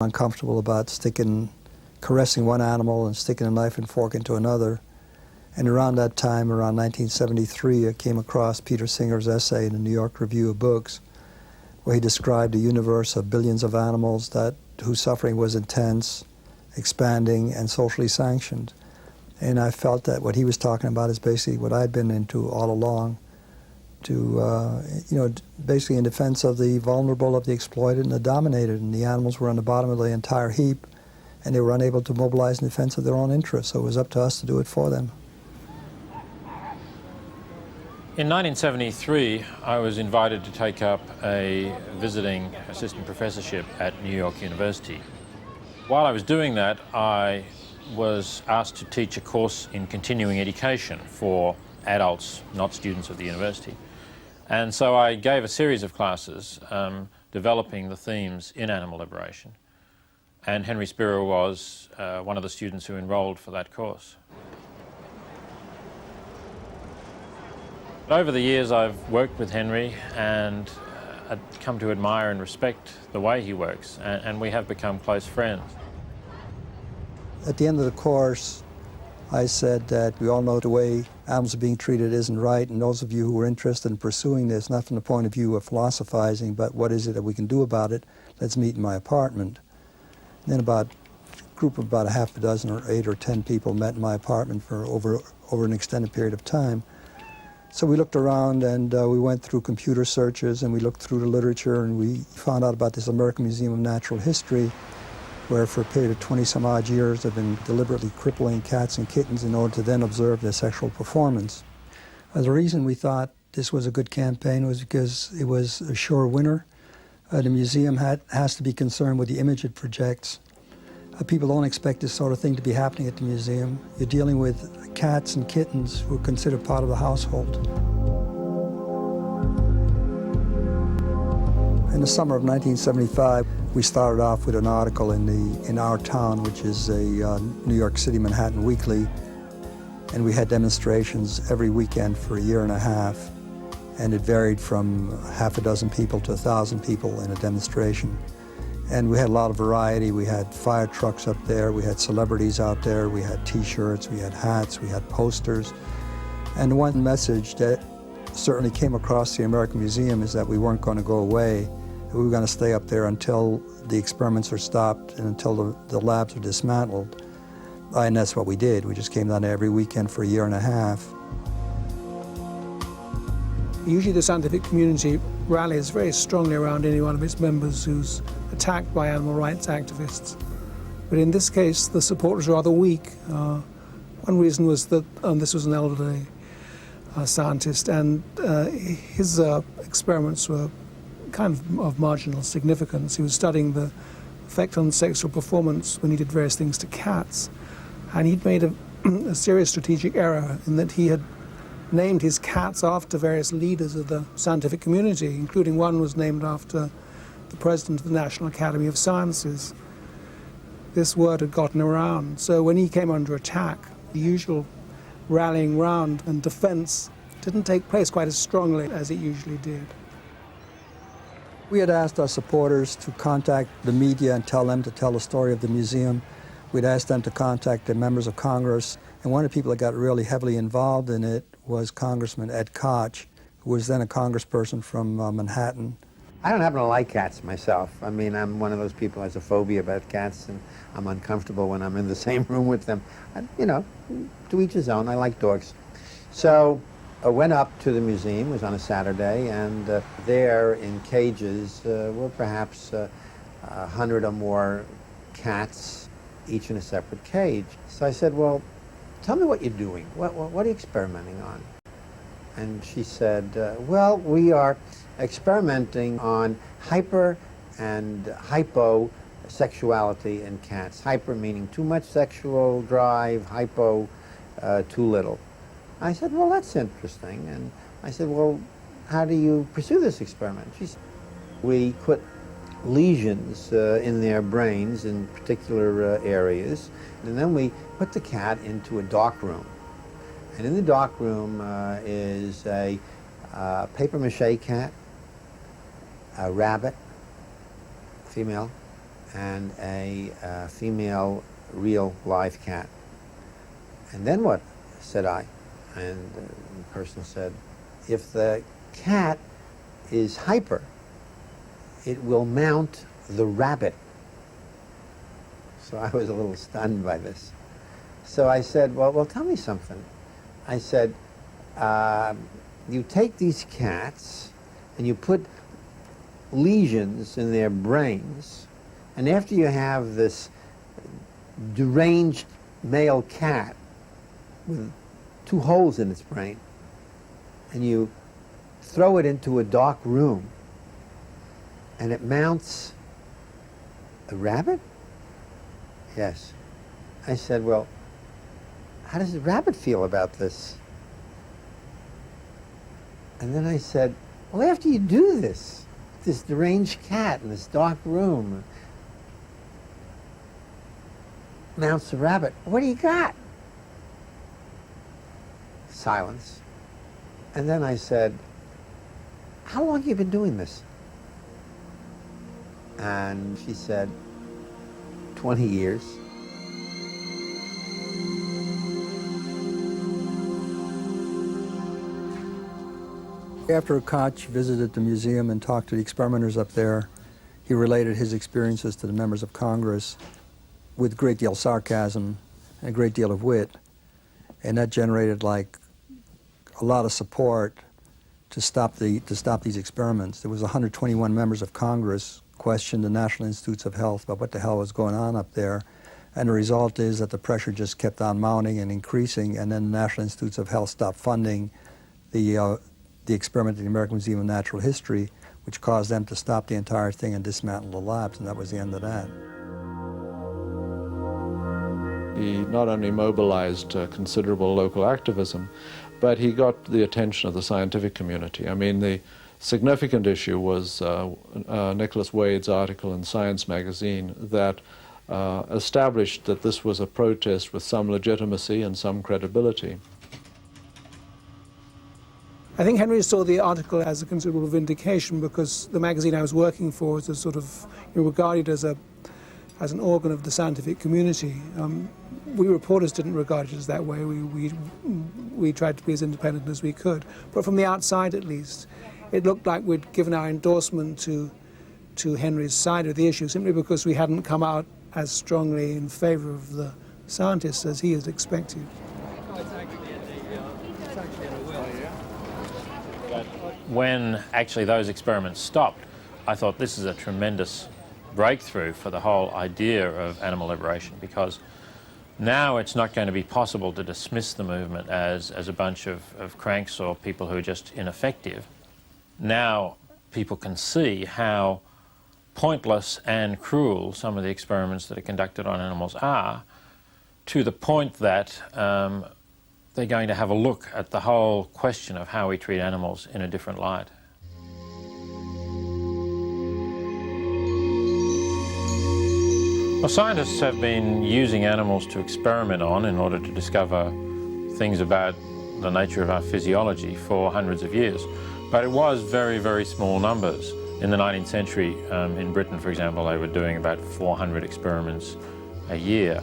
Uncomfortable about caressing one animal and sticking a knife and fork into another. And around that time, around 1973, I came across Peter Singer's essay in the New York Review of Books, where he described a universe of billions of animals whose suffering was intense, expanding, and socially sanctioned. And I felt that what he was talking about is basically what I'd been into all along, basically in defense of the vulnerable, of the exploited, and the dominated. And the animals were on the bottom of the entire heap, and they were unable to mobilize in defense of their own interests. So it was up to us to do it for them. In 1973, I was invited to take up a visiting assistant professorship at New York University. While I was doing that, I was asked to teach a course in continuing education for adults, not students of the university. And so I gave a series of classes developing the themes in animal liberation. And Henry Spira was one of the students who enrolled for that course. Over the years, I've worked with Henry and I've come to admire and respect the way he works, and we have become close friends. At the end of the course, I said that we all know the way animals are being treated isn't right, and those of you who are interested in pursuing this, not from the point of view of philosophizing, but what is it that we can do about it, let's meet in my apartment. And then a group of about a half a dozen or 8 or 10 people met in my apartment for over an extended period of time. So we looked around and we went through computer searches and we looked through the literature, and we found out about this American Museum of Natural History, where for a period of 20-some-odd years they've been deliberately crippling cats and kittens in order to then observe their sexual performance. The reason we thought this was a good campaign was because it was a sure winner. The museum has to be concerned with the image it projects. People don't expect this sort of thing to be happening at the museum. You're dealing with cats and kittens who are considered part of the household. In the summer of 1975, we started off with an article in Our Town, which is a New York City Manhattan weekly, and we had demonstrations every weekend for a year and a half, and it varied from half a dozen people to 1,000 people in a demonstration. And we had a lot of variety. We had fire trucks up there, we had celebrities out there, we had T-shirts, we had hats, we had posters. And one message that certainly came across the American Museum is that we weren't going to go away, that we were going to stay up there until the experiments are stopped and until the labs are dismantled. And that's what we did. We just came down there every weekend for a year and a half. Usually the scientific community rallies very strongly around any one of its members who's attacked by animal rights activists. But in this case, the support was rather weak. One reason was that this was an elderly scientist, and his experiments were kind of marginal significance. He was studying the effect on sexual performance when he did various things to cats. And he'd made a serious strategic error in that he had named his cats after various leaders of the scientific community, including one was named after the president of the National Academy of Sciences. This word had gotten around, so when he came under attack, the usual rallying round and defense didn't take place quite as strongly as it usually did. We had asked our supporters to contact the media and tell them to tell the story of the museum. We'd asked them to contact the members of Congress, and one of the people that got really heavily involved in it was Congressman Ed Koch, who was then a congressperson from Manhattan. I don't happen to like cats myself. I mean, I'm one of those people who has a phobia about cats, and I'm uncomfortable when I'm in the same room with them. To each his own. I like dogs. So I went up to the museum. It was on a Saturday, and there in cages were perhaps 100 or more cats, each in a separate cage. So I said, well, tell me what you're doing. What are you experimenting on? And she said, well, we are experimenting on hyper and hyposexuality in cats. Hyper meaning too much sexual drive, hypo too little. I said, well, that's interesting. And I said, well, how do you pursue this experiment? She said, we put lesions in their brains in particular areas, and then we put the cat into a dark room. And in the dark room is a paper mache cat, a rabbit, female, and a female real live cat. And then what? Said I. And the person said, if the cat is hyper, it will mount the rabbit. So I was a little stunned by this. So I said, well, tell me something. I said, you take these cats and you put lesions in their brains, and after you have this deranged male cat with 2 holes in its brain, and you throw it into a dark room, and it mounts a rabbit? Yes. I said, well, how does the rabbit feel about this? And then I said, well, after you do this deranged cat in this dark room mounts a rabbit, what do you got? Silence. And then I said, how long have you been doing this? And she said, 20 years. After Koch visited the museum and talked to the experimenters up there, he related his experiences to the members of Congress with a great deal of sarcasm and a great deal of wit, and that generated like a lot of support to stop these experiments. There was 121 members of Congress questioned the National Institutes of Health about what the hell was going on up there, and the result is that the pressure just kept on mounting and increasing, and then the National Institutes of Health stopped funding the experiment at the American Museum of Natural History, which caused them to stop the entire thing and dismantle the labs, and that was the end of that. He not only mobilized considerable local activism, but he got the attention of the scientific community. I mean, the significant issue was Nicholas Wade's article in Science magazine that established that this was a protest with some legitimacy and some credibility. I think Henry saw the article as a considerable vindication, because the magazine I was working for was a sort of regarded as an organ of the scientific community. We reporters didn't regard it as that way. We tried to be as independent as we could. But from the outside, at least, it looked like we'd given our endorsement to Henry's side of the issue, simply because we hadn't come out as strongly in favor of the scientists as he had expected. When actually those experiments stopped, I thought this is a tremendous breakthrough for the whole idea of animal liberation, because now it's not going to be possible to dismiss the movement as a bunch of cranks or people who are just ineffective. Now people can see how pointless and cruel some of the experiments that are conducted on animals are, to the point that they're going to have a look at the whole question of how we treat animals in a different light. Well, scientists have been using animals to experiment on in order to discover things about the nature of our physiology for hundreds of years. But it was very, very small numbers. In the 19th century, in Britain, for example, they were doing about 400 experiments a year.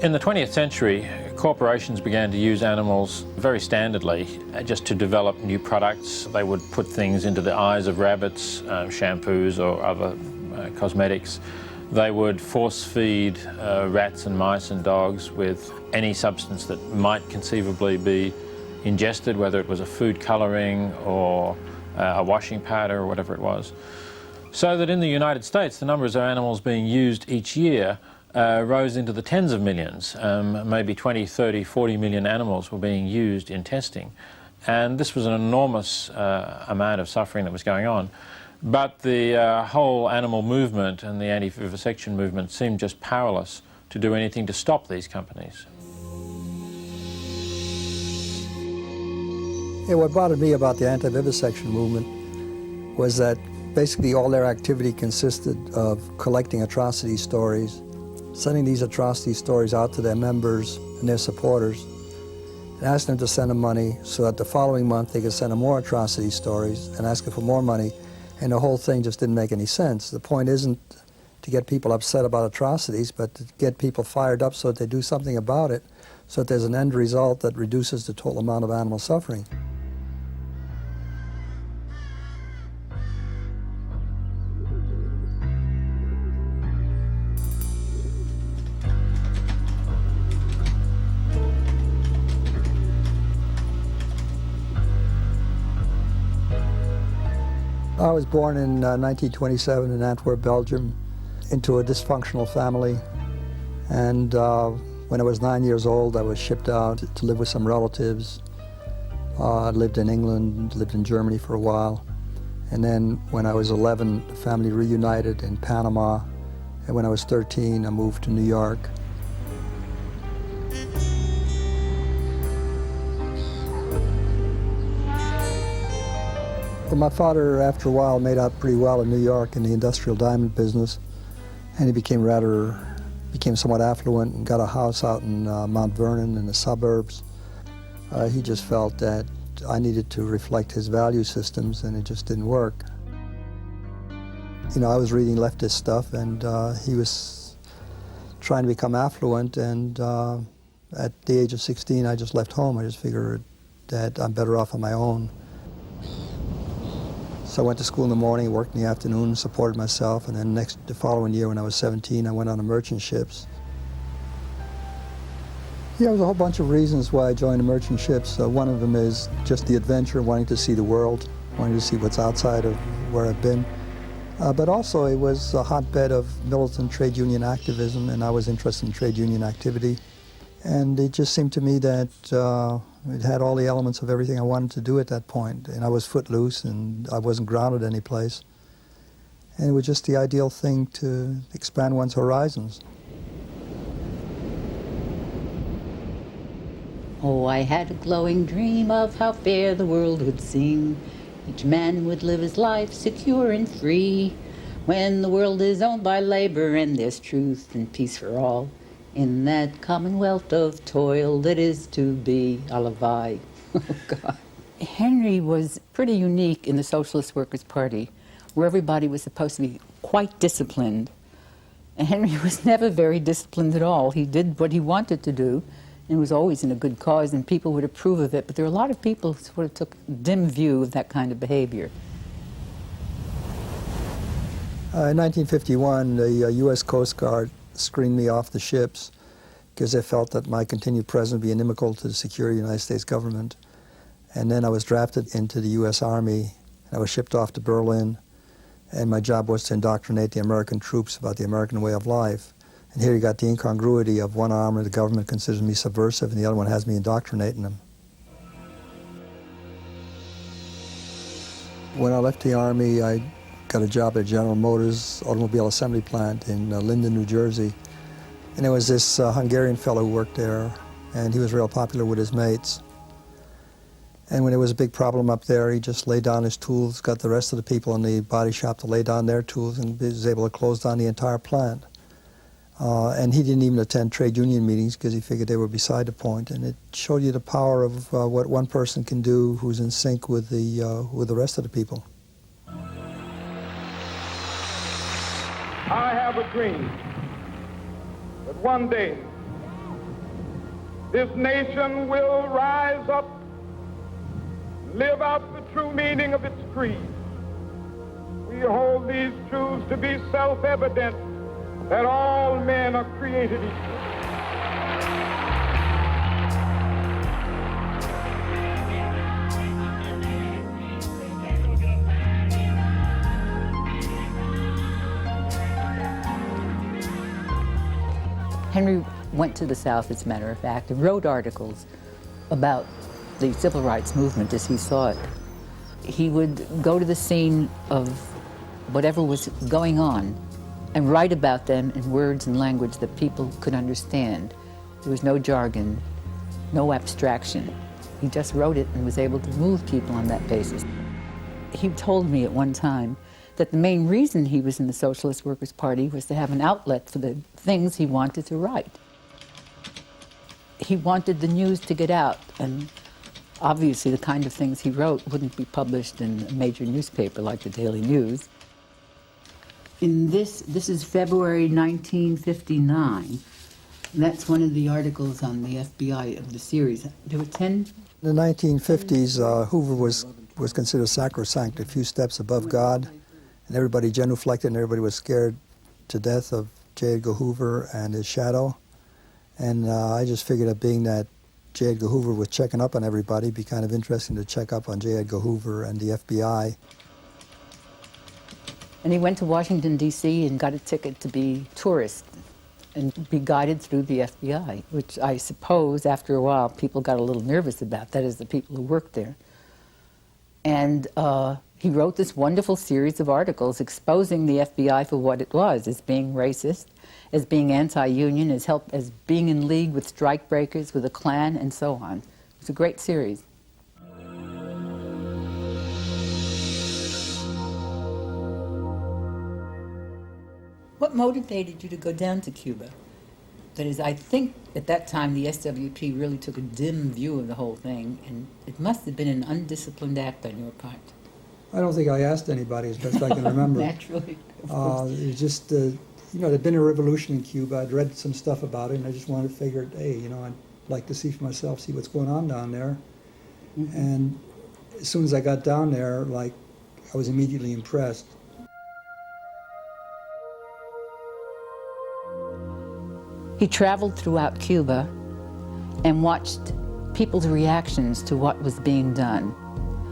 In the 20th century, corporations began to use animals very standardly just to develop new products. They would put things into the eyes of rabbits, shampoos or other cosmetics. They would force feed rats and mice and dogs with any substance that might conceivably be ingested, whether it was a food colouring or a washing powder or whatever it was. So that in the United States, the numbers of animals being used each year rose into the tens of millions. Maybe 20, 30, 40 million animals were being used in testing. And this was an enormous amount of suffering that was going on. But the whole animal movement and the anti-vivisection movement seemed just powerless to do anything to stop these companies. Yeah, what bothered me about the anti-vivisection movement was that basically all their activity consisted of collecting atrocity stories, sending these atrocity stories out to their members and their supporters, and asked them to send them money so that the following month they could send them more atrocity stories and asking for more money, and the whole thing just didn't make any sense. The point isn't to get people upset about atrocities, but to get people fired up so that they do something about it, so that there's an end result that reduces the total amount of animal suffering. I was born in 1927 in Antwerp, Belgium, into a dysfunctional family. And when I was 9 years old, I was shipped out to live with some relatives. I lived in England, lived in Germany for a while. And then when I was 11, the family reunited in Panama. And when I was 13, I moved to New York. Well, my father, after a while, made out pretty well in New York in the industrial diamond business, and he became somewhat affluent and got a house out in Mount Vernon in the suburbs. He just felt that I needed to reflect his value systems, and it just didn't work. You know, I was reading leftist stuff, and he was trying to become affluent, and at the age of 16, I just left home. I just figured that I'm better off on my own. So I went to school in the morning, worked in the afternoon, supported myself, and then the following year when I was 17, I went on the merchant ships. Yeah, there was a whole bunch of reasons why I joined the merchant ships. One of them is just the adventure, wanting to see the world, wanting to see what's outside of where I've been. But also it was a hotbed of militant trade union activism, and I was interested in trade union activity. And it just seemed to me that it had all the elements of everything I wanted to do at that point. And I was footloose, and I wasn't grounded any place. And it was just the ideal thing to expand one's horizons. Oh, I had a glowing dream of how fair the world would seem. Each man would live his life secure and free. When the world is owned by labor and there's truth and peace for all. In that commonwealth of toil that is to be, Alavai. Oh, God. Henry was pretty unique in the Socialist Workers' Party, where everybody was supposed to be quite disciplined. And Henry was never very disciplined at all. He did what he wanted to do, and was always in a good cause, and people would approve of it. But there were a lot of people who sort of took a dim view of that kind of behavior. In 1951, the U.S. Coast Guard screened me off the ships because they felt that my continued presence would be inimical to the security of the United States government. And then I was drafted into the U.S. Army. I was shipped off to Berlin, and my job was to indoctrinate the American troops about the American way of life. And here you got the incongruity of one arm of the government considers me subversive, and the other one has me indoctrinating them. When I left the Army, I got a job at General Motors automobile assembly plant in Linden, New Jersey. And there was this Hungarian fellow who worked there, and he was real popular with his mates. And when there was a big problem up there, he just laid down his tools, got the rest of the people in the body shop to lay down their tools, and was able to close down the entire plant. And he didn't even attend trade union meetings because he figured they were beside the point. And it showed you the power of what one person can do who's in sync with the rest of the people. I have a dream that one day this nation will rise up, live out the true meaning of its creed. We hold these truths to be self-evident, that all men are created equal. Henry went to the South, as a matter of fact, and wrote articles about the civil rights movement as he saw it. He would go to the scene of whatever was going on and write about them in words and language that people could understand. There was no jargon, no abstraction. He just wrote it and was able to move people on that basis. He told me at one time that the main reason he was in the Socialist Workers' Party was to have an outlet for the things he wanted to write. he wanted the news to get out, and obviously the kind of things he wrote wouldn't be published in a major newspaper like the Daily News. This is February 1959. That's one of the articles on the FBI of the series. There were 10. In the 1950s, Hoover was considered sacrosanct, a few steps above God, and everybody genuflected and everybody was scared to death of J. Edgar Hoover and his shadow. And I just figured that being that J. Edgar Hoover was checking up on everybody, it'd be kind of interesting to check up on J. Edgar Hoover and the FBI. And he went to Washington, D.C. and got a ticket to be tourist and be guided through the FBI, which I suppose after a while people got a little nervous about, that is the people who worked there. And he wrote this wonderful series of articles exposing the FBI for what it was, as being racist, as being anti-union, as being in league with strikebreakers, with the Klan, and so on. It was a great series. What motivated you to go down to Cuba? That is, I think at that time the SWP really took a dim view of the whole thing, and it must have been an undisciplined act on your part. I don't think I asked anybody, as best I can remember. Naturally. It just, you know, there'd been a revolution in Cuba. I'd read some stuff about it, and I just wanted to figure, hey, you know, I'd like to see for myself, see what's going on down there. Mm-hmm. And as soon as I got down there, like, I was immediately impressed. He traveled throughout Cuba and watched people's reactions to what was being done.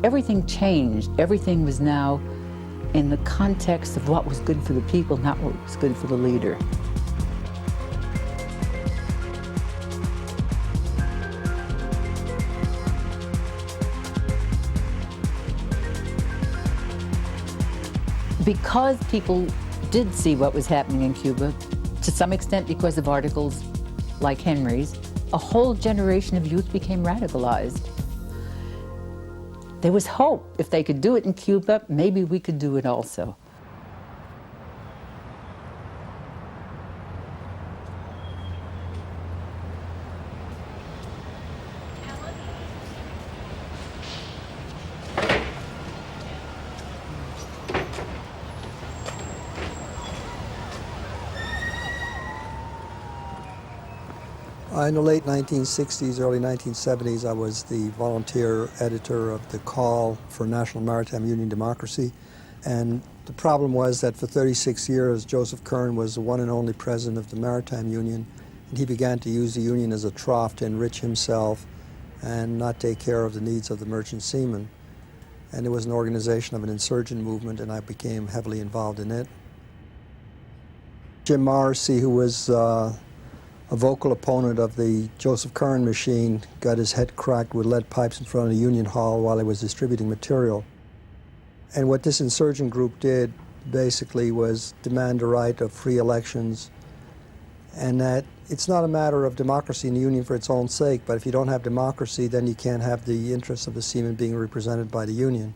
Everything changed. Everything was now in the context of what was good for the people, not what was good for the leader. Because people did see what was happening in Cuba, to some extent because of articles like Henry's, a whole generation of youth became radicalized. There was hope. If they could do it in Cuba, maybe we could do it also. In the late 1960s, early 1970s, I was the volunteer editor of the Call for National Maritime Union Democracy. And the problem was that for 36 years, Joseph Kern was the one and only president of the Maritime Union, and he began to use the union as a trough to enrich himself and not take care of the needs of the merchant seamen. And it was an organization of an insurgent movement, and I became heavily involved in it. Jim Morrissey, who was a vocal opponent of the Joseph Kern machine, got his head cracked with lead pipes in front of the Union Hall while he was distributing material. And what this insurgent group did basically was demand the right of free elections, and that it's not a matter of democracy in the union for its own sake, but if you don't have democracy, then you can't have the interests of the seamen being represented by the union.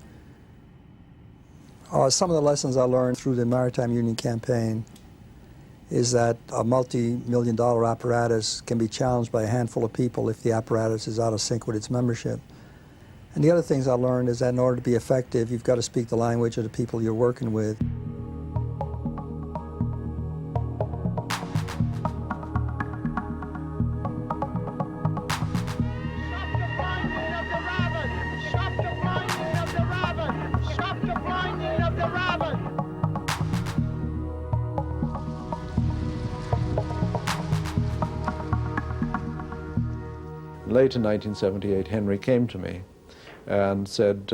Some of the lessons I learned through the Maritime Union campaign is that a multi-million-dollar apparatus can be challenged by a handful of people if the apparatus is out of sync with its membership. And the other things I learned is that in order to be effective, you've got to speak the language of the people you're working with. Late in 1978, Henry came to me and said,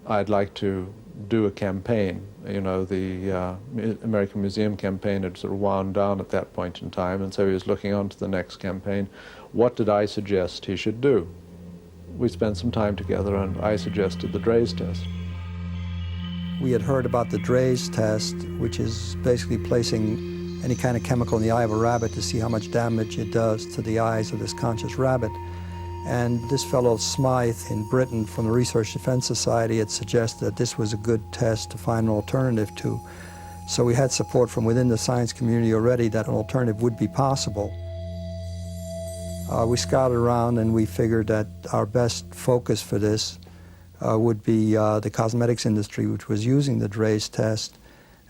I'd like to do a campaign. You know, the American Museum campaign had sort of wound down at that point in time, and so he was looking on to the next campaign. What did I suggest he should do? We spent some time together, and I suggested the Draize test. We had heard about the Draize test, which is basically placing any kind of chemical in the eye of a rabbit to see how much damage it does to the eyes of this conscious rabbit. And this fellow Smythe in Britain from the Research Defense Society had suggested that this was a good test to find an alternative to. So we had support from within the science community already that an alternative would be possible. We scouted around and we figured that our best focus for this would be the cosmetics industry, which was using the Drey's test.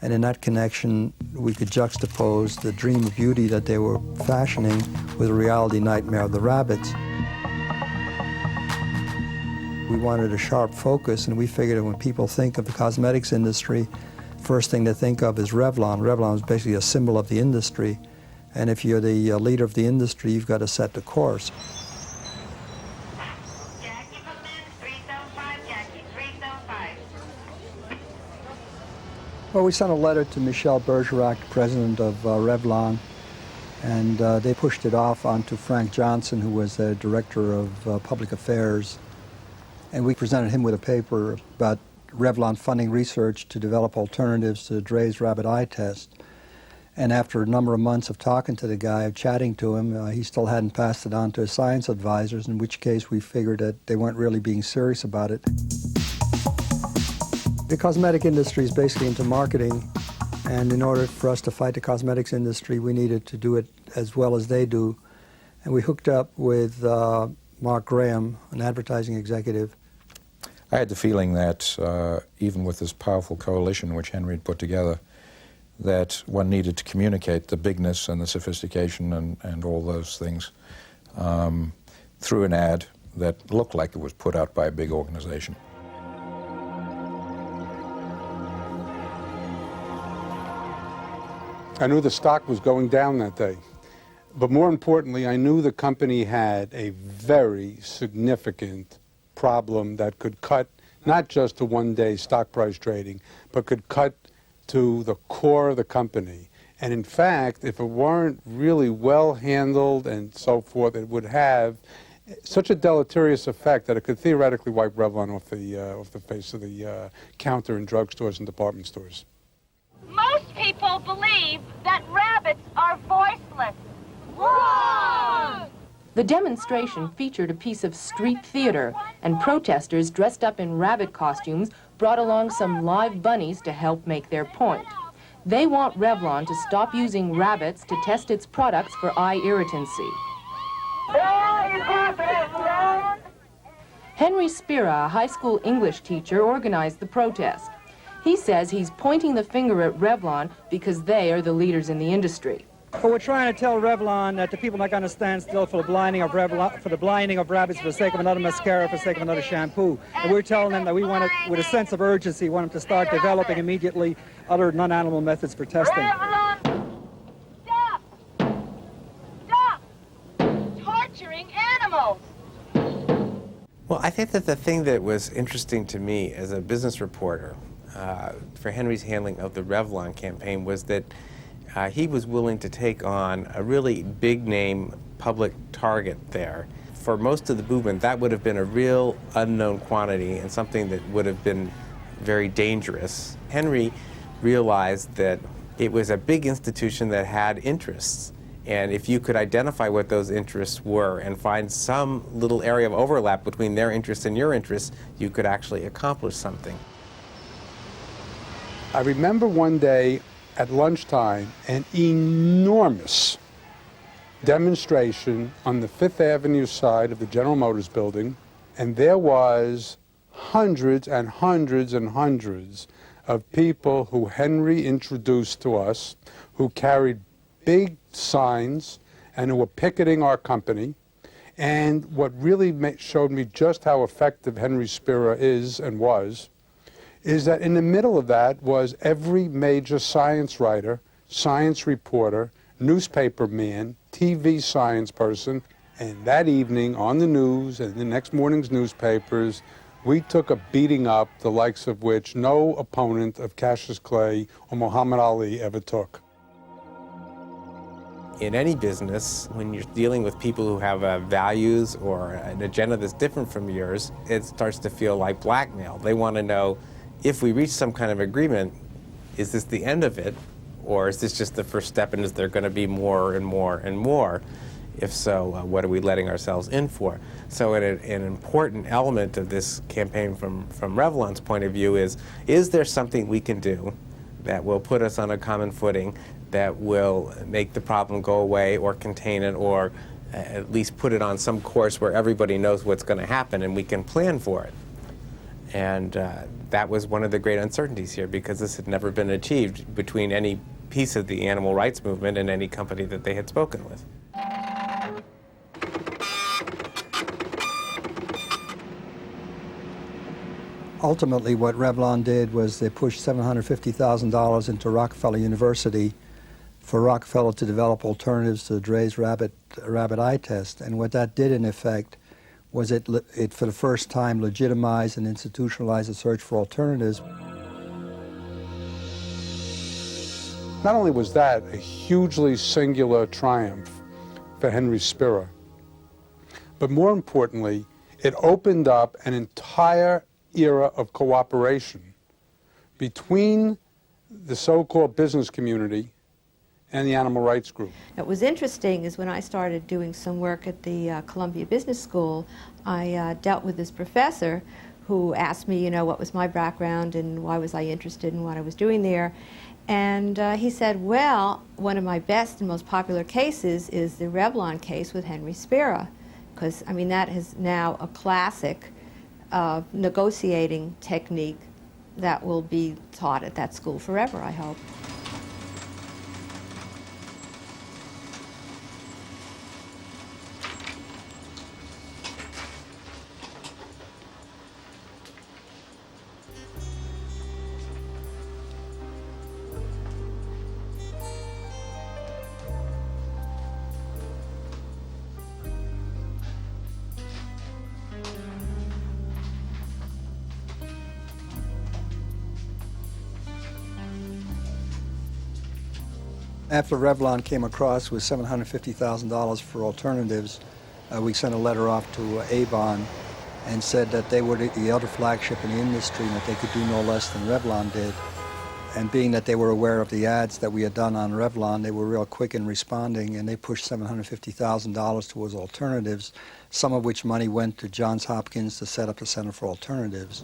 And in that connection, we could juxtapose the dream of beauty that they were fashioning with the reality nightmare of the rabbits. We wanted a sharp focus, and we figured that when people think of the cosmetics industry, first thing they think of is Revlon. Revlon is basically a symbol of the industry. And if you're the leader of the industry, you've got to set the course. Jackie Berlin, 375, Jackie, 375. Well, we sent a letter to Michel Bergerac, president of Revlon, and they pushed it off onto Frank Johnson, who was the director of public affairs. And we presented him with a paper about Revlon funding research to develop alternatives to the Drey's rabbit eye test. And after a number of months of talking to the guy, of chatting to him, he still hadn't passed it on to his science advisors, in which case we figured that they weren't really being serious about it. The cosmetic industry is basically into marketing, and in order for us to fight the cosmetics industry, we needed to do it as well as they do. And we hooked up with Mark Graham, an advertising executive. I had the feeling that even with this powerful coalition which Henry had put together, that one needed to communicate the bigness and the sophistication and all those things through an ad that looked like it was put out by a big organization. I knew the stock was going down that day. But more importantly, I knew the company had a very significant problem that could cut not just to one-day stock price trading, but could cut to the core of the company. And in fact, if it weren't really well handled and so forth, it would have such a deleterious effect that it could theoretically wipe Revlon off the face of the counter in drugstores and department stores. Most people believe that rabbits are voiceless. Wrong! The demonstration featured a piece of street theater, and protesters dressed up in rabbit costumes brought along some live bunnies to help make their point. They want Revlon to stop using rabbits to test its products for eye irritancy. Henry Spira, a high school English teacher, organized the protest. He says he's pointing the finger at Revlon because they are the leaders in the industry. But we're trying to tell Revlon that the people are not going to stand still for the blinding of rabbits for the sake of another mascara, for the sake of another shampoo. And we're telling them that we want to, with a sense of urgency, want them to start developing immediately other non-animal methods for testing. Revlon! Stop! Stop! Torturing animals! Well, I think that the thing that was interesting to me as a business reporter for Henry's handling of the Revlon campaign was that he was willing to take on a really big-name public target there. For most of the movement, that would have been a real unknown quantity and something that would have been very dangerous. Henry realized that it was a big institution that had interests, and if you could identify what those interests were and find some little area of overlap between their interests and your interests, you could actually accomplish something. I remember one day at lunchtime, an enormous demonstration on the Fifth Avenue side of the General Motors building, and there was hundreds and hundreds and hundreds of people who Henry introduced to us, who carried big signs and who were picketing our company. And what really showed me just how effective Henry Spira is and was, is that in the middle of that was every major science writer, science reporter, newspaper man, TV science person, and that evening on the news and the next morning's newspapers, we took a beating up the likes of which no opponent of Cassius Clay or Muhammad Ali ever took. In any business, when you're dealing with people who have values or an agenda that's different from yours, it starts to feel like blackmail. They want to know, if we reach some kind of agreement, is this the end of it? Or is this just the first step, and is there going to be more and more and more? If so, what are we letting ourselves in for? So an important element of this campaign from Revlon's point of view is there something we can do that will put us on a common footing, that will make the problem go away or contain it or at least put it on some course where everybody knows what's going to happen and we can plan for it. And that was one of the great uncertainties here, because this had never been achieved between any piece of the animal rights movement and any company that they had spoken with. Ultimately, what Revlon did was they pushed $750,000 into Rockefeller University for Rockefeller to develop alternatives to the Dre's rabbit eye test. And what that did, in effect, was it for the first time legitimized and institutionalized the search for alternatives. Not only was that a hugely singular triumph for Henry Spira, but more importantly, it opened up an entire era of cooperation between the so-called business community and the animal rights group. What was interesting is when I started doing some work at the Columbia Business School, I dealt with this professor who asked me, you know, what was my background and why was I interested in what I was doing there. And he said, well, one of my best and most popular cases is the Revlon case with Henry Spira, because, I mean, that is now a classic negotiating technique that will be taught at that school forever, I hope. After Revlon came across with $750,000 for alternatives, we sent a letter off to Avon and said that they were the other flagship in the industry and that they could do no less than Revlon did. And being that they were aware of the ads that we had done on Revlon, they were real quick in responding, and they pushed $750,000 towards alternatives, some of which money went to Johns Hopkins to set up the Center for Alternatives.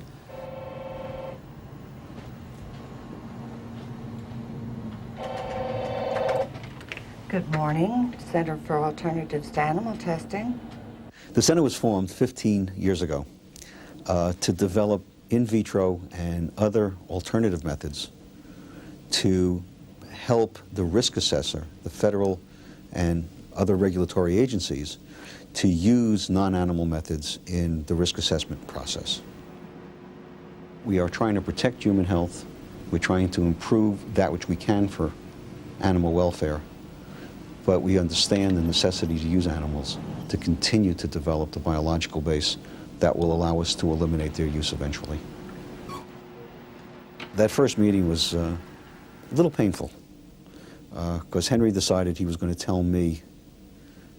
Good morning, Center for Alternatives to Animal Testing. The center was formed 15 years ago to develop in vitro and other alternative methods to help the risk assessor, the federal and other regulatory agencies, to use non-animal methods in the risk assessment process. We are trying to protect human health. We're trying to improve that which we can for animal welfare. But we understand the necessity to use animals to continue to develop the biological base that will allow us to eliminate their use eventually. That first meeting was a little painful because Henry decided he was going to tell me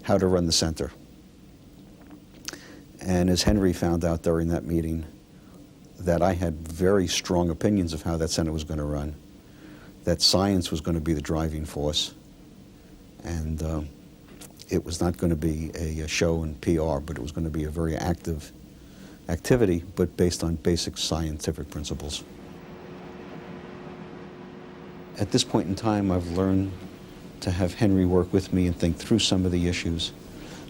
how to run the center. And as Henry found out during that meeting, that I had very strong opinions of how that center was going to run, that science was going to be the driving force, and it was not going to be a show and PR, but it was going to be a very active activity, but based on basic scientific principles. At this point in time, I've learned to have Henry work with me and think through some of the issues,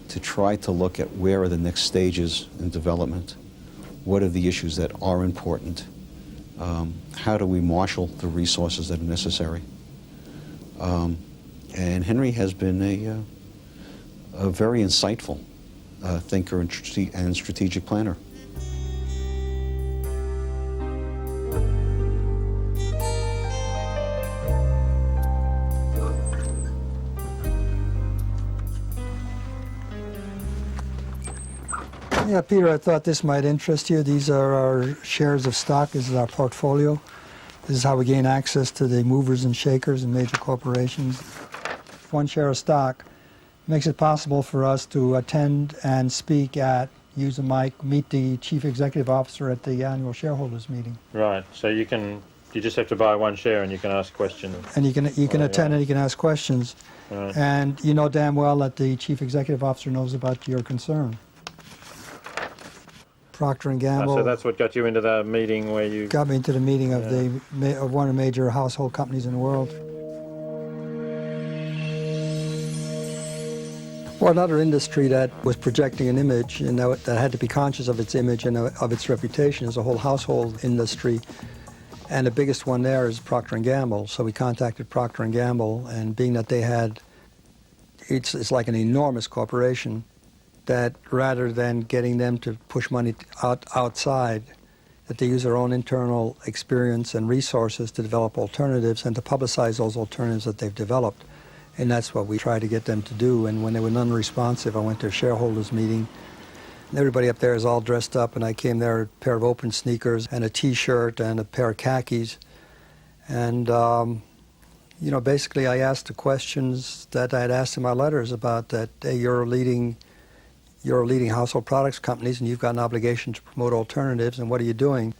to try to look at where are the next stages in development, what are the issues that are important, how do we marshal the resources that are necessary. And Henry has been a very insightful thinker and strategic planner. Yeah, Peter, I thought this might interest you. These are our shares of stock. This is our portfolio. This is how we gain access to the movers and shakers in major corporations. One share of stock makes it possible for us to attend and speak at, use a mic, meet the chief executive officer at the annual shareholders meeting. Right, so you just have to buy one share and you can ask questions. And you can attend and you can ask questions. Right. And you know damn well that the chief executive officer knows about your concern. Procter & Gamble. So that's what got you into the meeting where you... Got me into the meeting of of one of the major household companies in the world. Or another industry that was projecting an image and that had to be conscious of its image and of its reputation is a whole household industry. And the biggest one there is Procter & Gamble. So we contacted Procter & Gamble, and being that they had, it's like an enormous corporation, that rather than getting them to push money outside, that they use their own internal experience and resources to develop alternatives and to publicize those alternatives that they've developed. And that's what we try to get them to do. And when they were non-responsive, I went to a shareholders meeting. And everybody up there is all dressed up, and I came there with a pair of open sneakers and a T-shirt and a pair of khakis. And, you know, basically I asked the questions that I had asked in my letters about that, hey, you're leading household products companies, and you've got an obligation to promote alternatives, and what are you doing?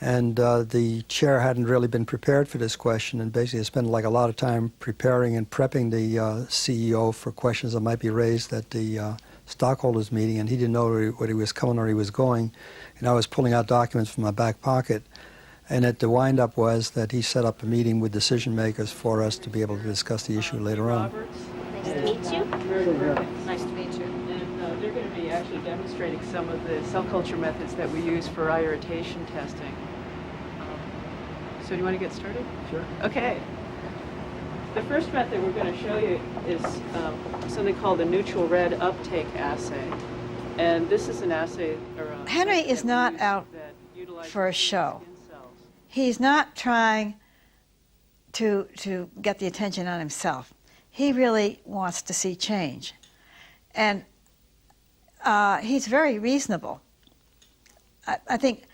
And the chair hadn't really been prepared for this question, and basically I spent like a lot of time preparing and prepping the CEO for questions that might be raised at the stockholders meeting, and he didn't know where he was coming or he was going. And I was pulling out documents from my back pocket, and the wind-up was that he set up a meeting with decision makers for us to be able to discuss the issue later on. Nice to meet you. Nice to meet you. And they're going to be actually demonstrating some of the cell culture methods that we use for eye irritation testing. So do you want to get started? Sure. Okay. The first method we're going to show you is something called the neutral red uptake assay. And this is an assay. Henry is not out for a show. He's not trying to get the attention on himself. He really wants to see change. And he's very reasonable. I think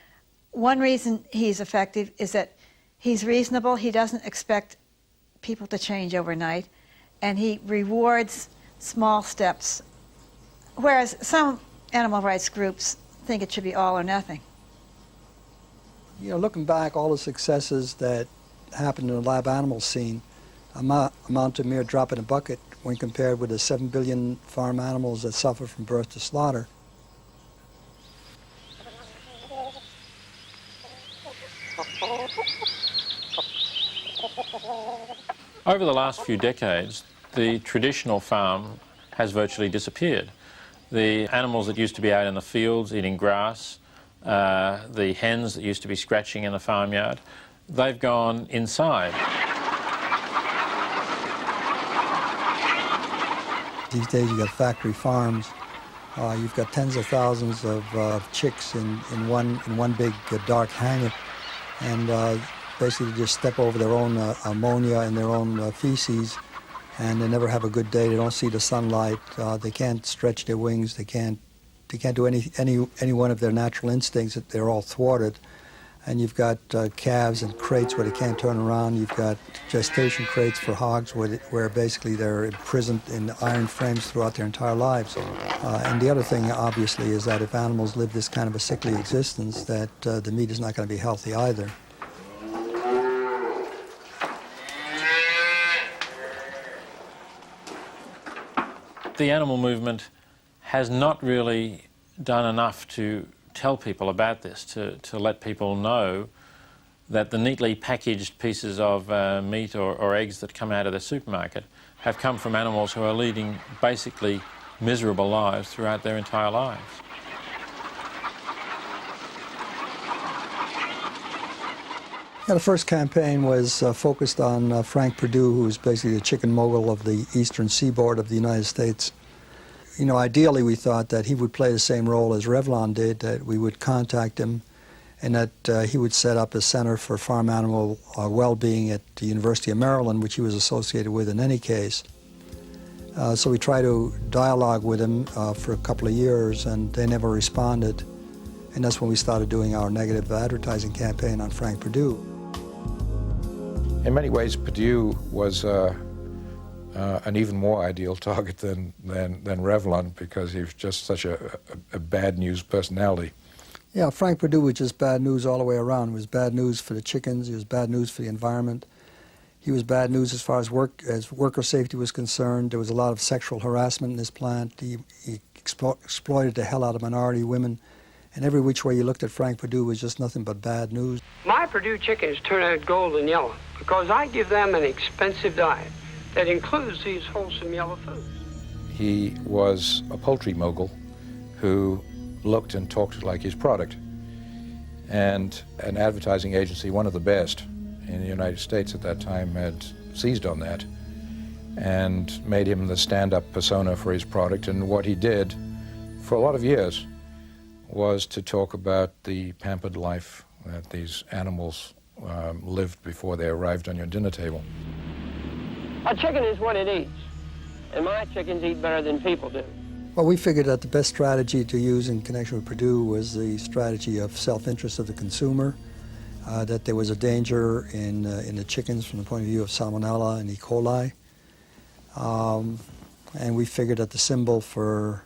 one reason he's effective is that he's reasonable. He doesn't expect people to change overnight, and he rewards small steps, whereas some animal rights groups think it should be all or nothing. You know, looking back, all the successes that happened in the lab animal scene amount to a mere drop in a bucket when compared with the 7 billion farm animals that suffer from birth to slaughter. Over the last few decades, the traditional farm has virtually disappeared. The animals that used to be out in the fields eating grass, the hens that used to be scratching in the farmyard, they've gone inside. These days you've got factory farms. You've got tens of thousands of chicks in one big dark hangar, and basically just step over their own ammonia and their own feces, and they never have a good day. They don't see the sunlight. They can't stretch their wings. They can't do any one of their natural instincts. They're all thwarted. And you've got calves in crates where they can't turn around. You've got gestation crates for hogs where basically they're imprisoned in iron frames throughout their entire lives. And the other thing, obviously, is that if animals live this kind of a sickly existence, that the meat is not going to be healthy either. The animal movement has not really done enough to tell people about this, to let people know that the neatly packaged pieces of meat or eggs that come out of the supermarket have come from animals who are leading basically miserable lives throughout their entire lives. Yeah, the first campaign was focused on Frank Perdue, who's basically the chicken mogul of the eastern seaboard of the United States. You know, ideally we thought that he would play the same role as Revlon did, that we would contact him and that he would set up a center for farm animal well-being at the University of Maryland, which he was associated with in any case. So we tried to dialogue with him for a couple of years, and they never responded. And that's when we started doing our negative advertising campaign on Frank Perdue. In many ways, Perdue was an even more ideal target than Revlon, because he was just such a bad news personality. Yeah, Frank Perdue was just bad news all the way around. It was bad news for the chickens. It was bad news for the environment. He was bad news as far as worker safety was concerned. There was a lot of sexual harassment in this plant. He exploited the hell out of minority women. And every which way you looked at Frank Perdue was just nothing but bad news. My Perdue chickens turn out golden yellow because I give them an expensive diet that includes these wholesome yellow foods. he was a poultry mogul who looked and talked like his product. And an advertising agency, one of the best in the United States at that time, had seized on that and made him the stand-up persona for his product. And what he did for a lot of years was to talk about the pampered life that these animals lived before they arrived on your dinner table. A chicken is what it eats, and my chickens eat better than people do. Well, we figured that the best strategy to use in connection with Purdue was the strategy of self-interest of the consumer, that there was a danger in the chickens from the point of view of Salmonella and E. coli. And we figured that the symbol for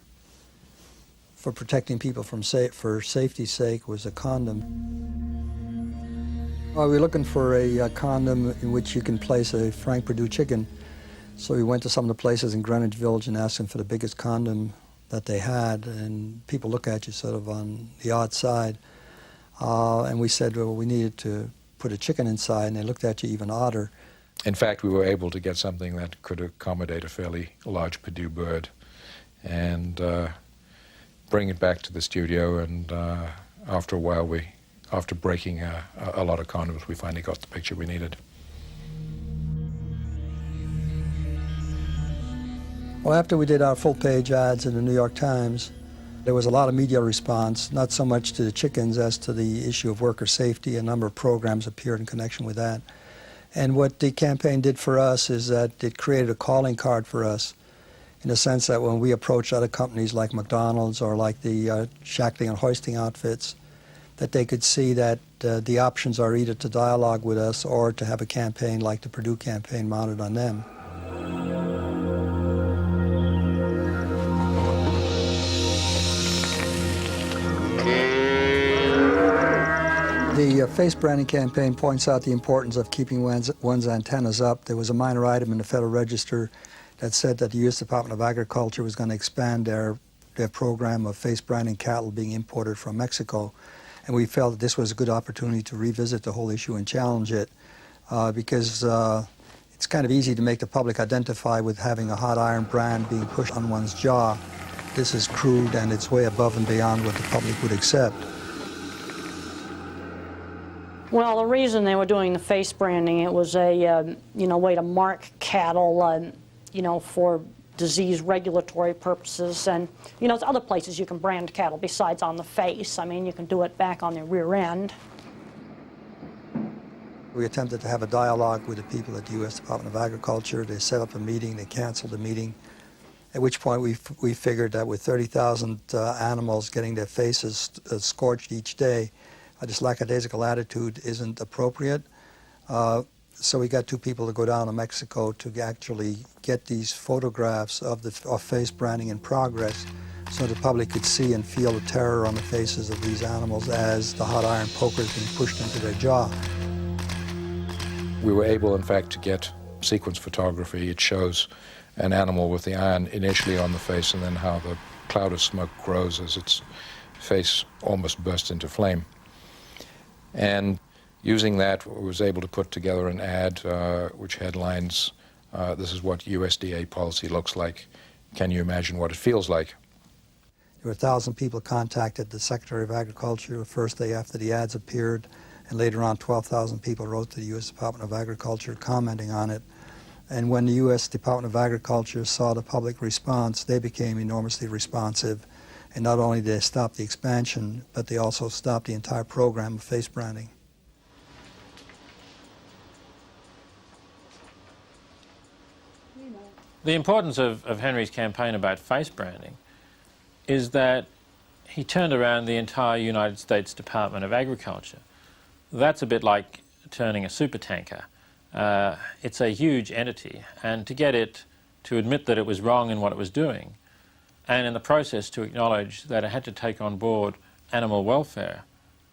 protecting people for safety's sake was a condom. Well, we were looking for a condom in which you can place a Frank Purdue chicken. So we went to some of the places in Greenwich Village and asked them for the biggest condom that they had, and people look at you sort of on the odd side. And we said, well, we needed to put a chicken inside, and they looked at you even odder. In fact, we were able to get something that could accommodate a fairly large Purdue bird and bring it back to the studio, and after a while, after breaking a lot of condoms, we finally got the picture we needed. Well, after we did our full-page ads in the New York Times, there was a lot of media response, not so much to the chickens as to the issue of worker safety. A number of programs appeared in connection with that. And what the campaign did for us is that it created a calling card for us, in the sense that when we approached other companies like McDonald's or like the shackling and hoisting outfits, that they could see that the options are either to dialogue with us or to have a campaign like the Purdue campaign mounted on them. The face branding campaign points out the importance of keeping one's antennas up. There was a minor item in the Federal Register that said that the U.S. Department of Agriculture was going to expand their program of face branding cattle being imported from Mexico. And we felt that this was a good opportunity to revisit the whole issue and challenge it, because it's kind of easy to make the public identify with having a hot iron brand being pushed on one's jaw. This is crude, and it's way above and beyond what the public would accept. Well, the reason they were doing the face branding, it was a way to mark cattle, for disease regulatory purposes. And, there's other places you can brand cattle besides on the face. I mean, you can do it back on the rear end. We attempted to have a dialogue with the people at the U.S. Department of Agriculture. They set up a meeting, they canceled the meeting, at which point we figured that with 30,000 animals getting their faces scorched each day, this lackadaisical attitude isn't appropriate. So we got two people to go down to Mexico to actually get these photographs of face branding in progress so the public could see and feel the terror on the faces of these animals as the hot iron poker is being pushed into their jaw. We were able, in fact, to get sequence photography. It shows an animal with the iron initially on the face and then how the cloud of smoke grows as its face almost bursts into flame. And using that, I was able to put together an ad which headlines, "This is what USDA policy looks like. Can you imagine what it feels like?" There were 1,000 people contacted the Secretary of Agriculture the first day after the ads appeared, and later on 12,000 people wrote to the U.S. Department of Agriculture commenting on it. And when the U.S. Department of Agriculture saw the public response, they became enormously responsive. And not only did they stop the expansion, but they also stopped the entire program of face branding. The importance of Henry's campaign about face branding is that he turned around the entire United States Department of Agriculture. That's a bit like turning a supertanker. It's a huge entity, and to get it to admit that it was wrong in what it was doing, and in the process to acknowledge that it had to take on board animal welfare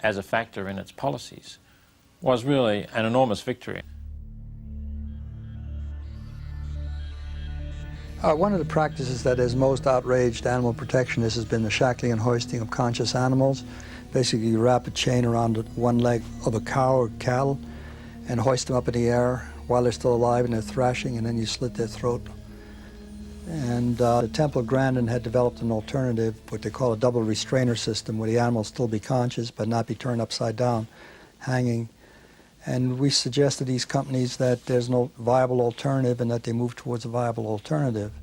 as a factor in its policies, was really an enormous victory. One of the practices that has most outraged animal protectionists has been the shackling and hoisting of conscious animals. Basically, you wrap a chain around one leg of a cow or cattle and hoist them up in the air while they're still alive and they're thrashing, and then you slit their throat. And the Temple Grandin had developed an alternative, what they call a double restrainer system, where the animal still be conscious but not be turned upside down, hanging. And we suggested to these companies that there's no viable alternative and that they move towards a viable alternative.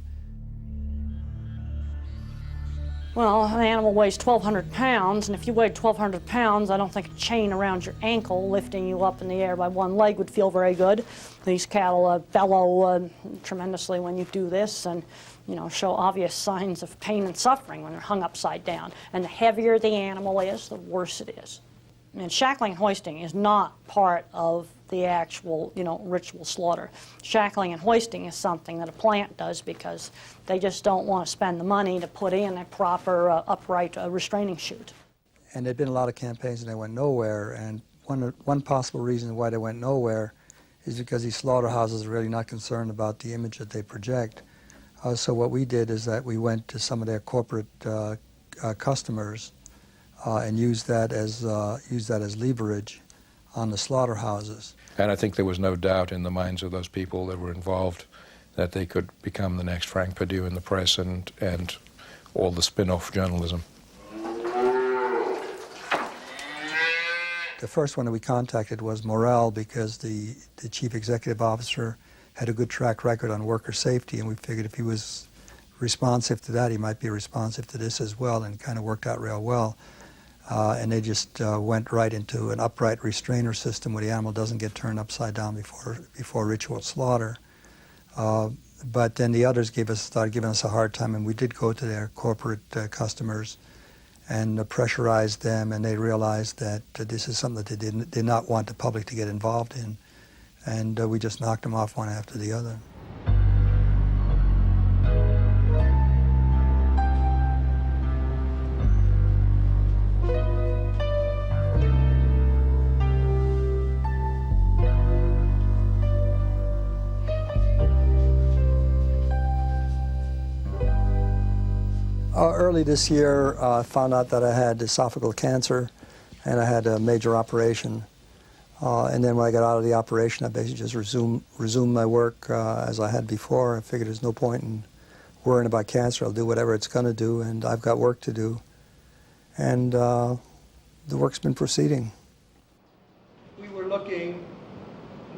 Well, an animal weighs 1,200 pounds, and if you weighed 1,200 pounds, I don't think a chain around your ankle lifting you up in the air by one leg would feel very good. These cattle bellow tremendously when you do this and, you know, show obvious signs of pain and suffering when they're hung upside down. And the heavier the animal is, the worse it is. And shackling and hoisting is not part of the actual, you know, ritual slaughter. Shackling and hoisting is something that a plant does because they just don't want to spend the money to put in a proper upright restraining chute. And there'd been a lot of campaigns and they went nowhere. And one possible reason why they went nowhere is because these slaughterhouses are really not concerned about the image that they project. So what we did is that we went to some of their corporate customers and used that as leverage on the slaughterhouses. And I think there was no doubt in the minds of those people that were involved that they could become the next Frank Perdue in the press and all the spin-off journalism. The first one that we contacted was Morel because the chief executive officer had a good track record on worker safety, and we figured if he was responsive to that, he might be responsive to this as well, and it kind of worked out real well. And they just went right into an upright restrainer system where the animal doesn't get turned upside down before ritual slaughter. But then the others started giving us a hard time, and we did go to their corporate customers and pressurized them, and they realized that this is something that they did not want the public to get involved in. And we just knocked them off one after the other. Early this year, I found out that I had esophageal cancer, and I had a major operation. And then when I got out of the operation, I basically just resumed my work as I had before. I figured there's no point in worrying about cancer. I'll do whatever it's going to do, and I've got work to do. And the work's been proceeding. We were looking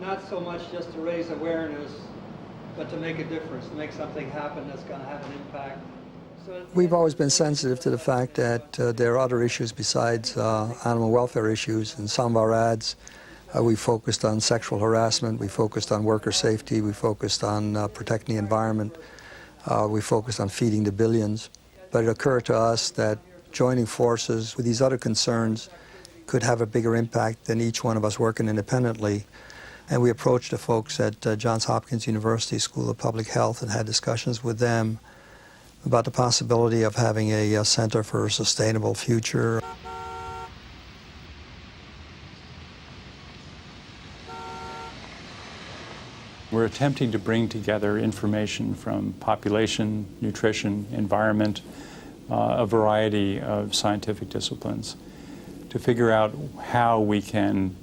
not so much just to raise awareness, but to make a difference, to make something happen that's going to have an impact. We've always been sensitive to the fact that there are other issues besides animal welfare issues. In some of our ads, we focused on sexual harassment, we focused on worker safety, we focused on protecting the environment, we focused on feeding the billions. But it occurred to us that joining forces with these other concerns could have a bigger impact than each one of us working independently. And we approached the folks at Johns Hopkins University School of Public Health and had discussions with them about the possibility of having a Center for a Sustainable Future. We're attempting to bring together information from population, nutrition, environment, a variety of scientific disciplines to figure out how we can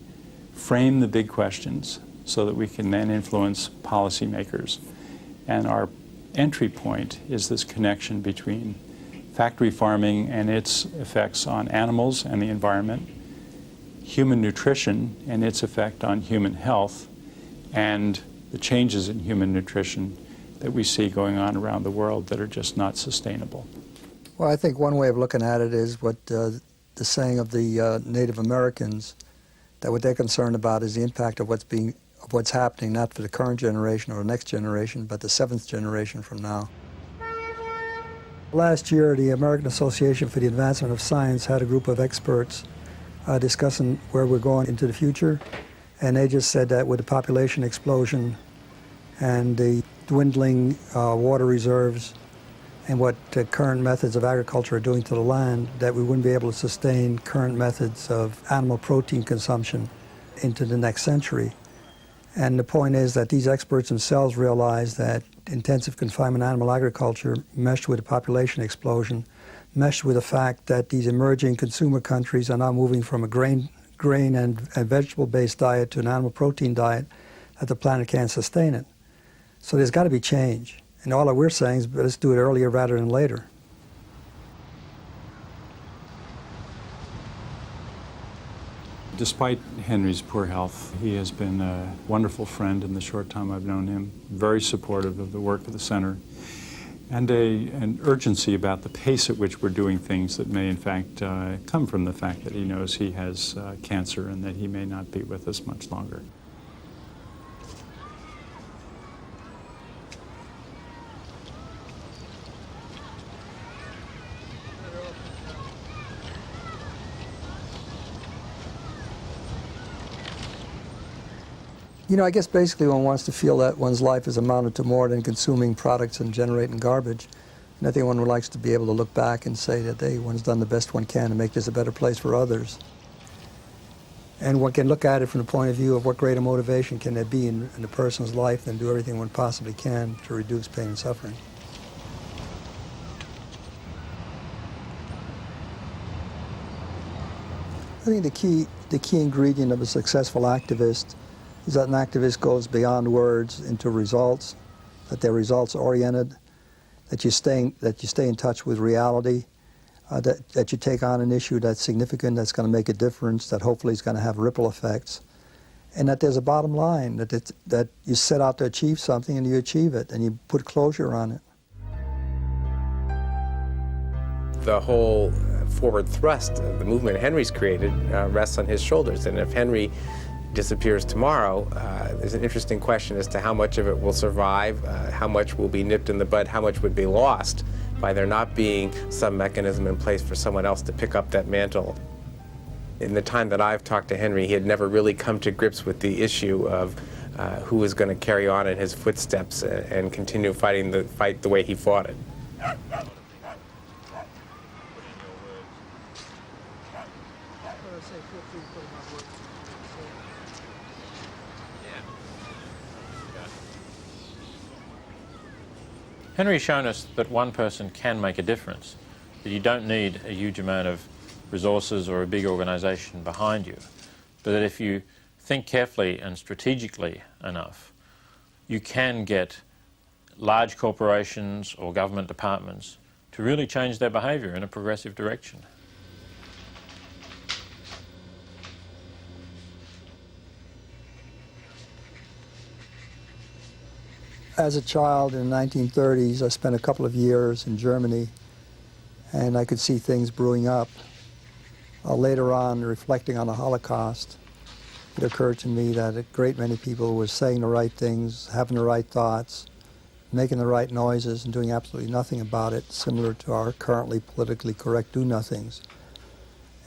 frame the big questions so that we can then influence policymakers. And our entry point is this connection between factory farming and its effects on animals and the environment, human nutrition and its effect on human health, and the changes in human nutrition that we see going on around the world that are just not sustainable. Well, I think one way of looking at it is what the saying of the Native Americans, that what they're concerned about is the impact of what's happening, not for the current generation or the next generation, but the seventh generation from now. Last year, the American Association for the Advancement of Science had a group of experts discussing where we're going into the future, and they just said that with the population explosion and the dwindling water reserves and what current methods of agriculture are doing to the land, that we wouldn't be able to sustain current methods of animal protein consumption into the next century. And the point is that these experts themselves realize that intensive confinement animal agriculture, meshed with the population explosion, meshed with the fact that these emerging consumer countries are now moving from a grain and vegetable-based diet to an animal protein diet, that the planet can't sustain it. So there's got to be change. And all that we're saying is let's do it earlier rather than later. Despite Henry's poor health, he has been a wonderful friend in the short time I've known him, very supportive of the work of the center, and an urgency about the pace at which we're doing things that may in fact come from the fact that he knows he has cancer and that he may not be with us much longer. You know, I guess basically one wants to feel that one's life is amounted to more than consuming products and generating garbage. And I think one likes to be able to look back and say that, hey, one's done the best one can to make this a better place for others. And one can look at it from the point of view of what greater motivation can there be in a person's life than do everything one possibly can to reduce pain and suffering. I think the key ingredient of a successful activist is that an activist goes beyond words into results, that they're results-oriented, that you stay in touch with reality, that you take on an issue that's significant, that's going to make a difference, that hopefully is going to have ripple effects, and that there's a bottom line, that you set out to achieve something and you achieve it, and you put closure on it. The whole forward thrust of the movement Henry's created rests on his shoulders, and if Henry disappears tomorrow, there's an interesting question as to how much of it will survive, how much will be nipped in the bud, how much would be lost by there not being some mechanism in place for someone else to pick up that mantle. In the time that I've talked to Henry, he had never really come to grips with the issue of who was going to carry on in his footsteps and continue fighting the fight the way he fought it. Henry's shown us that one person can make a difference, that you don't need a huge amount of resources or a big organization behind you, but that if you think carefully and strategically enough, you can get large corporations or government departments to really change their behavior in a progressive direction. As a child in the 1930s, I spent a couple of years in Germany, and I could see things brewing up. Later on, reflecting on the Holocaust, it occurred to me that a great many people were saying the right things, having the right thoughts, making the right noises, and doing absolutely nothing about it, similar to our currently politically correct do-nothings.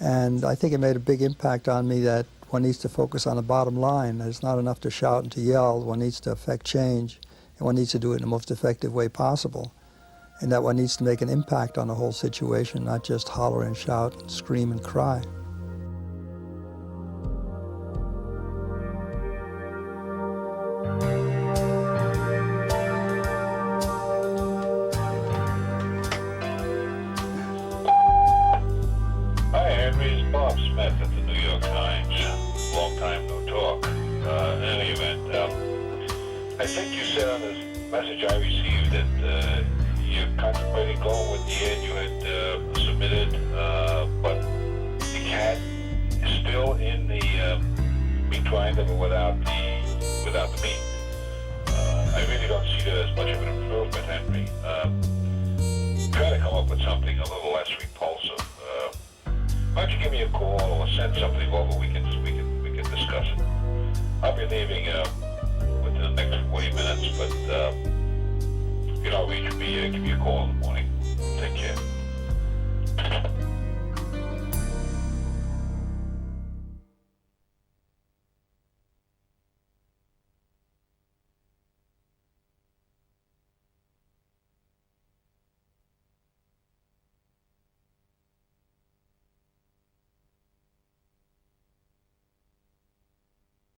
And I think it made a big impact on me that one needs to focus on the bottom line. That it's not enough to shout and to yell. One needs to affect change. And one needs to do it in the most effective way possible. And that one needs to make an impact on the whole situation, not just holler and shout and scream and cry. Hi, Henry. It's Bob Smith at the New York Times. Long time no talk. In any event, I think you said on this message I received that you're contemplating going with the ad you had submitted, but the cat is still in the meat grinder, but without the meat. I really don't see that as much of an improvement, Henry. Try to come up with something a little less repulsive. Why don't you give me a call or send something over? We can discuss it. I'll be leaving within the next 40 minutes, but if you don't reach me, give me a call in the morning.